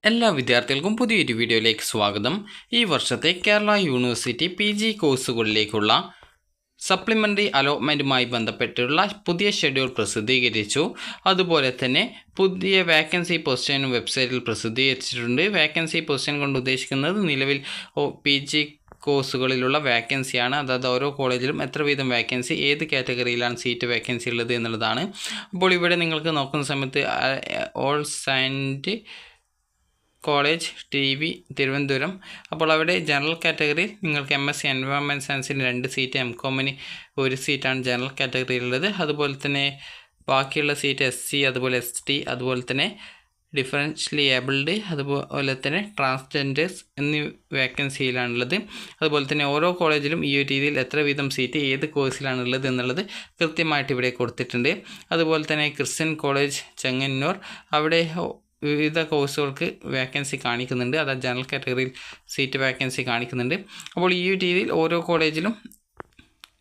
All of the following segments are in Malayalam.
എല്ലാ വിദ്യാർത്ഥികൾക്കും പുതിയൊരു വീഡിയോയിലേക്ക് സ്വാഗതം. ഈ വർഷത്തെ കേരള യൂണിവേഴ്സിറ്റി PG കോഴ്സുകളിലേക്കുള്ള സപ്ലിമെൻ്ററി അലോട്ട്മെൻറ്റുമായി ബന്ധപ്പെട്ടുള്ള പുതിയ ഷെഡ്യൂൾ പ്രസിദ്ധീകരിച്ചു. അതുപോലെ തന്നെ പുതിയ വാക്കൻസി പൊസിഷനും വെബ്സൈറ്റിൽ പ്രസിദ്ധീകരിച്ചിട്ടുണ്ട്. വാക്കൻസി പൊസിഷൻ കൊണ്ട് ഉദ്ദേശിക്കുന്നത് നിലവിൽ PG കോഴ്സുകളിലുള്ള വാക്കൻസിയാണ്. അതായത് ഓരോ കോളേജിലും എത്ര വീതം വാക്കൻസി, ഏത് കാറ്റഗറിയിലാണ് സീറ്റ് വാക്കൻസി ഉള്ളത് എന്നുള്ളതാണ്. അപ്പോൾ ഇവിടെ നിങ്ങൾക്ക് നോക്കുന്ന സമയത്ത് all science college TV Thiruvananthapuram. അപ്പോൾ അവിടെ ജനറൽ കാറ്റഗറി നിങ്ങൾക്ക് MSc എൻവയോൺമെൻറ്റ് സയൻസിന് 2 സീറ്റ്, MCOMന് 1 സീറ്റാണ് ജനറൽ കാറ്റഗറിയിലുള്ളത്. അതുപോലെ തന്നെ ബാക്കിയുള്ള സീറ്റ് SC, അതുപോലെ ST, അതുപോലെ തന്നെ ഡിഫറൻഷ്യലി ഏബിൾഡ്, അതുപോലെ തന്നെ ട്രാൻസ്ജെൻഡേഴ്സ് എന്നീ വേക്കൻസിയിലാണുള്ളത്. അതുപോലെ തന്നെ ഓരോ കോളേജിലും ഈ ഒരു രീതിയിൽ എത്ര വീതം സീറ്റ് ഏത് കോഴ്സിലാണുള്ളത് എന്നുള്ളത് കൃത്യമായിട്ട് ഇവിടെ കൊടുത്തിട്ടുണ്ട്. അതുപോലെ തന്നെ ക്രിസ്ത്യൻ കോളേജ് ചെങ്ങന്നൂർ, അവിടെ വിവിധ കോഴ്സുകൾക്ക് വാക്കൻസി കാണിക്കുന്നുണ്ട്. അതായത് ജനറൽ കാറ്റഗറിയിൽ സീറ്റ് വാക്കൻസി കാണിക്കുന്നുണ്ട്. അപ്പോൾ ഈ ഒരു രീതിയിൽ ഓരോ കോളേജിലും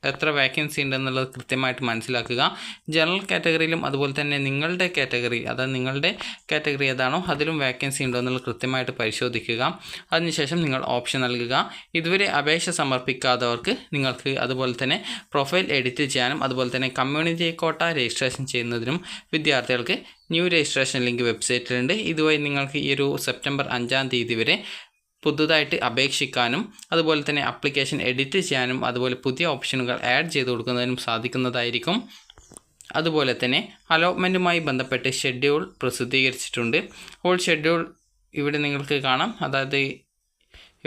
എത്ര വാക്കൻസി ഉണ്ടെന്നുള്ളത് കൃത്യമായിട്ട് മനസ്സിലാക്കുക. ജനറൽ കാറ്റഗറിയിലും അതുപോലെ തന്നെ നിങ്ങളുടെ കാറ്റഗറി, അതായത് നിങ്ങളുടെ കാറ്റഗറി ഏതാണോ അതിലും വാക്കൻസി ഉണ്ടോ എന്നുള്ളത് കൃത്യമായിട്ട് പരിശോധിക്കുക. അതിനുശേഷം നിങ്ങൾ ഓപ്ഷൻ നൽകുക. ഇതുവരെ അപേക്ഷ സമർപ്പിക്കാത്തവർക്ക് നിങ്ങൾക്ക് അതുപോലെ തന്നെ പ്രൊഫൈൽ എഡിറ്റ് ചെയ്യാനും അതുപോലെ തന്നെ കമ്മ്യൂണിറ്റി കോട്ട രജിസ്ട്രേഷൻ ചെയ്യുന്നതിനും വിദ്യാർത്ഥികൾക്ക് ന്യൂ രജിസ്ട്രേഷൻ ലിങ്ക് വെബ്സൈറ്റിലുണ്ട്. ഇതുവഴി നിങ്ങൾക്ക് ഈ ഒരു സെപ്റ്റംബർ 5-ാം തീയതി വരെ പുതുതായിട്ട് അപേക്ഷിക്കാനും അതുപോലെ തന്നെ ആപ്ലിക്കേഷൻ എഡിറ്റ് ചെയ്യാനും അതുപോലെ പുതിയ ഓപ്ഷനുകൾ ആഡ് ചെയ്ത് കൊടുക്കുന്നതിനും സാധിക്കുന്നതായിരിക്കും. അതുപോലെ തന്നെ അലോട്ട്മെൻറ്റുമായി ബന്ധപ്പെട്ട് ഷെഡ്യൂൾ പ്രസിദ്ധീകരിച്ചിട്ടുണ്ട്. അപ്പോൾ ഷെഡ്യൂൾ ഇവിടെ നിങ്ങൾക്ക് കാണാം. അതായത്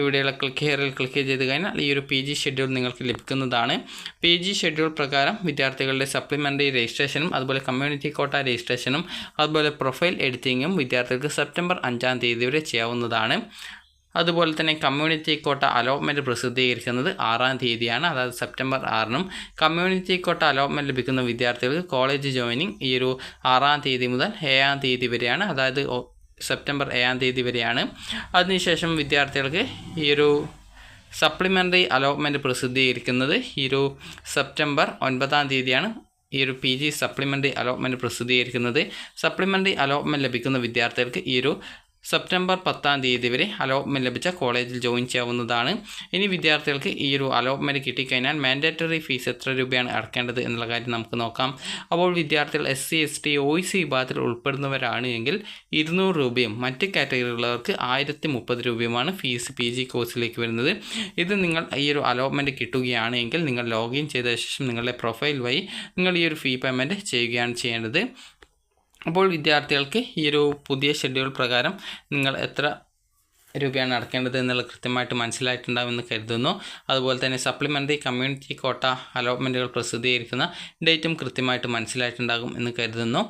ഇവിടെയുള്ള ക്ലിക്ക് ചെയ്ത് കഴിഞ്ഞാൽ ഈ ഒരു PG ഷെഡ്യൂൾ നിങ്ങൾക്ക് ലഭിക്കുന്നതാണ്. PG ഷെഡ്യൂൾ പ്രകാരം വിദ്യാർത്ഥികളുടെ സപ്ലിമെൻ്ററി രജിസ്ട്രേഷനും അതുപോലെ കമ്മ്യൂണിറ്റി കോട്ട രജിസ്ട്രേഷനും അതുപോലെ പ്രൊഫൈൽ എഡിറ്റിങ്ങും വിദ്യാർത്ഥികൾക്ക് സെപ്റ്റംബർ 5-ാം തീയതി വരെ ചെയ്യാവുന്നതാണ്. അതുപോലെ തന്നെ കമ്മ്യൂണിറ്റി കോട്ട അലോട്ട്മെൻറ്റ് പ്രസിദ്ധീകരിക്കുന്നത് 6-ാം തീയതിയാണ്. അതായത് സെപ്റ്റംബർ 6-നും കമ്മ്യൂണിറ്റി കോട്ട അലോട്ട്മെൻറ്റ് ലഭിക്കുന്ന വിദ്യാർത്ഥികൾക്ക് കോളേജ് ജോയിനിങ് ഈ ഒരു 6-ാം തീയതി മുതൽ 7-ാം തീയതി വരെയാണ്. അതായത് സെപ്റ്റംബർ 7-ാം തീയതി വരെയാണ്. അതിനുശേഷം വിദ്യാർത്ഥികൾക്ക് ഈ ഒരു സപ്ലിമെൻ്ററി അലോട്ട്മെൻറ്റ് പ്രസിദ്ധീകരിക്കുന്നത് ഈ ഒരു സെപ്റ്റംബർ 9-ാം തീയതിയാണ്. ഈ ഒരു PG സപ്ലിമെൻ്ററി അലോട്ട്മെൻറ്റ് പ്രസിദ്ധീകരിക്കുന്നത്. സപ്ലിമെൻ്ററി അലോട്ട്മെൻറ്റ് ലഭിക്കുന്ന വിദ്യാർത്ഥികൾക്ക് ഈ ഒരു സെപ്റ്റംബർ 10-ാം തീയതി വരെ അലോട്ട്മെൻറ്റ് ലഭിച്ച കോളേജിൽ ജോയിൻ ചെയ്യാവുന്നതാണ്. ഇനി വിദ്യാർത്ഥികൾക്ക് ഈ ഒരു അലോട്ട്മെൻറ്റ് കിട്ടിക്കഴിഞ്ഞാൽ മാൻഡേറ്ററി ഫീസ് എത്ര രൂപയാണ് അടക്കേണ്ടത് എന്നുള്ള കാര്യം നമുക്ക് നോക്കാം. അപ്പോൾ വിദ്യാർത്ഥികൾ SC ST OEC വിഭാഗത്തിൽ ഉൾപ്പെടുന്നവരാണ് എങ്കിൽ 200 രൂപയും മറ്റ് കാറ്റഗറിയിലുള്ളവർക്ക് 1030 രൂപയുമാണ് ഫീസ് PG കോഴ്സിലേക്ക് വരുന്നത്. ഇത് നിങ്ങൾ ഈ ഒരു അലോട്ട്മെൻറ്റ് കിട്ടുകയാണ് എങ്കിൽ നിങ്ങൾ ലോഗിൻ ചെയ്ത ശേഷം നിങ്ങളുടെ പ്രൊഫൈൽ വഴി നിങ്ങൾ ഈ ഒരു ഫീ പേയ്മെൻറ്റ് ചെയ്യുകയാണ് ചെയ്യേണ്ടത്. അപ്പോൾ വിദ്യാർത്ഥികൾക്ക് ഈ ഒരു പുതിയ ഷെഡ്യൂൾ പ്രകാരം നിങ്ങൾ എത്ര രൂപയാണ് അടക്കേണ്ടത് എന്നുള്ളത് കൃത്യമായിട്ട് മനസ്സിലായിട്ടുണ്ടാകുമെന്ന് കരുതുന്നു. അതുപോലെ തന്നെ സപ്ലിമെൻ്ററി കമ്മ്യൂണിറ്റി കോട്ട അലോട്ട്മെൻറ്റുകൾ പ്രസിദ്ധീകരിക്കുന്ന ഡേറ്റും കൃത്യമായിട്ട് മനസ്സിലായിട്ടുണ്ടാകും എന്ന് കരുതുന്നു.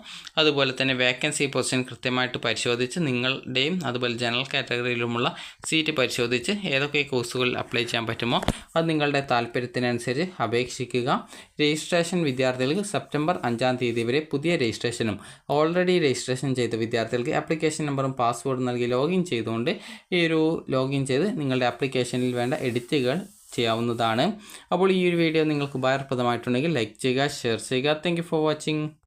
അതുപോലെ തന്നെ വേക്കൻസി പൊസിഷൻ കൃത്യമായിട്ട് പരിശോധിച്ച് നിങ്ങളുടെയും അതുപോലെ ജനറൽ കാറ്റഗറിയിലുമുള്ള സീറ്റ് പരിശോധിച്ച് ഏതൊക്കെ കോഴ്സുകളിൽ അപ്ലൈ ചെയ്യാൻ പറ്റുമോ അത് നിങ്ങളുടെ താല്പര്യത്തിനനുസരിച്ച് അപേക്ഷിക്കുക. രജിസ്ട്രേഷൻ വിദ്യാർത്ഥികൾക്ക് സെപ്റ്റംബർ 5-ാം തീയതി വരെ പുതിയ രജിസ്ട്രേഷനും ഓൾറെഡി രജിസ്ട്രേഷൻ ചെയ്ത വിദ്യാർത്ഥികൾക്ക് ആപ്ലിക്കേഷൻ നമ്പറും പാസ്വേഡും നൽകി ലോഗിൻ ചെയ്തുകൊണ്ട് ഈ ഒരു ലോഗിൻ ചെയ്ത് നിങ്ങളുടെ ആപ്ലിക്കേഷനിൽ വേണ്ട എഡിറ്റുകൾ ചെയ്യാവുന്നതാണ്. അപ്പോൾ ഈ ഒരു വീഡിയോ നിങ്ങൾക്ക് ഉപകാരപ്രദമായിട്ടുണ്ടെങ്കിൽ ലൈക്ക് ചെയ്യുക, ഷെയർ ചെയ്യുക. Thank you for watching.